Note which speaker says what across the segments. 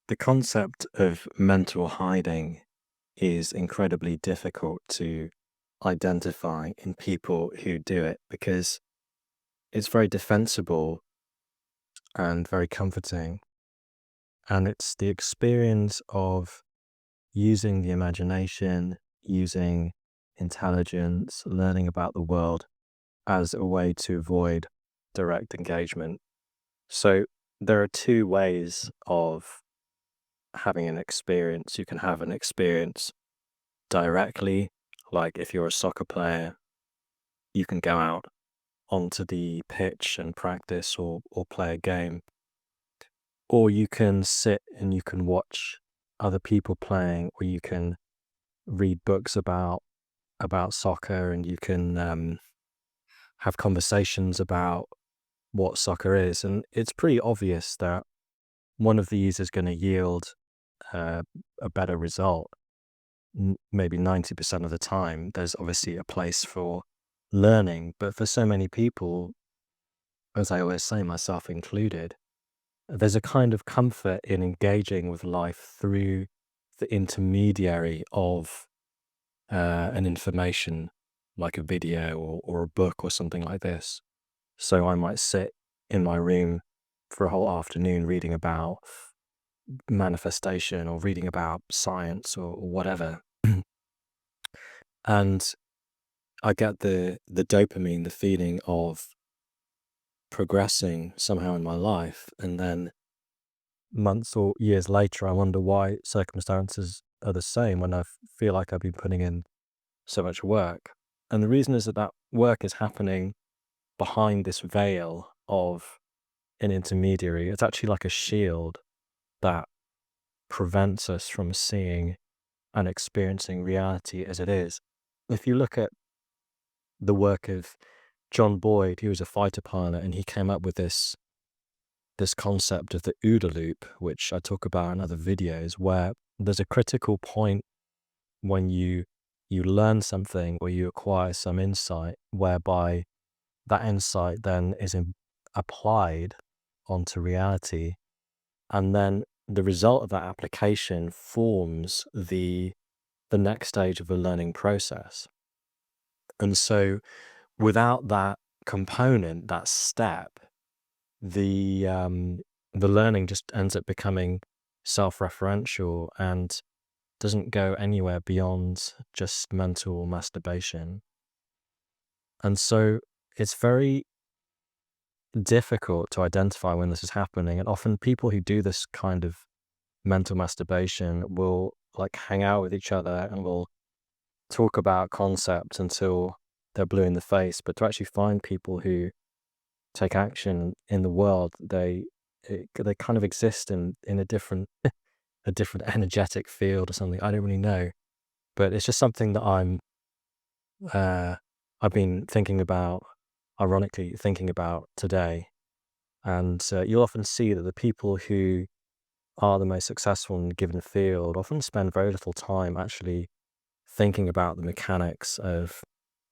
Speaker 1: The concept of mental hiding is incredibly difficult to identify in people who do it because it's very defensible and very comforting. And it's the experience of using the imagination, using intelligence, learning about the world as a way to avoid direct engagement. So there are two ways of having an experience. You can have an experience directly, like if you're a soccer player, you can go out onto the pitch and practice or play a game. Or you can sit and you can watch other people playing, or you can read books about soccer, and you can have conversations about what soccer is. And it's pretty obvious that one of these is going to yield uh, a better result. Maybe 90% of the time, there's obviously a place for learning. But for so many people, as I always say, myself included, there's a kind of comfort in engaging with life through the intermediary of an information like a video or a book or something like this. So I might sit in my room for a whole afternoon reading about manifestation or reading about science or whatever. And I get the dopamine, the feeling of progressing somehow in my life, and then months or years later, I wonder why circumstances are the same when I feel like I've been putting in so much work. And the reason is that that work is happening behind this veil of an intermediary. It's actually like a shield that prevents us from seeing and experiencing reality as it is. If you look at the work of John Boyd, he was a fighter pilot, and he came up with this concept of the OODA loop, which I talk about in other videos, where there's a critical point when you learn something or you acquire some insight, whereby that insight then is applied onto reality, and then the result of that application forms the next stage of the learning process. And so, without that component, that step, the the learning just ends up becoming self-referential and doesn't go anywhere beyond just mental masturbation. And so it's very difficult to identify when this is happening. And often people who do this kind of mental masturbation will like hang out with each other and will talk about concepts until they're blue in the face. But to actually find people who take action in the world, they kind of exist in a different a different energetic field or something. I don't really know, but it's just something that uh, I've been thinking about, ironically thinking about today. And you'll often see that the people who are the most successful in a given field often spend very little time actually thinking about the mechanics of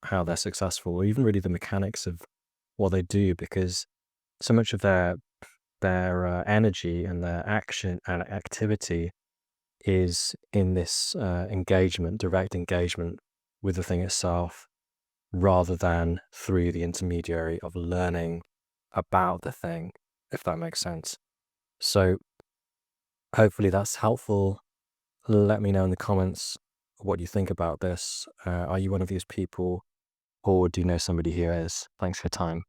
Speaker 1: how they're successful, or even really the mechanics of what they do, because so much of their energy and their action and activity is in this engagement, direct engagement with the thing itself, rather than through the intermediary of learning about the thing, if that makes sense. So hopefully that's helpful. Let me know in the comments what you think about this. Are you one of these people, or do you know somebody who is? Thanks for your time.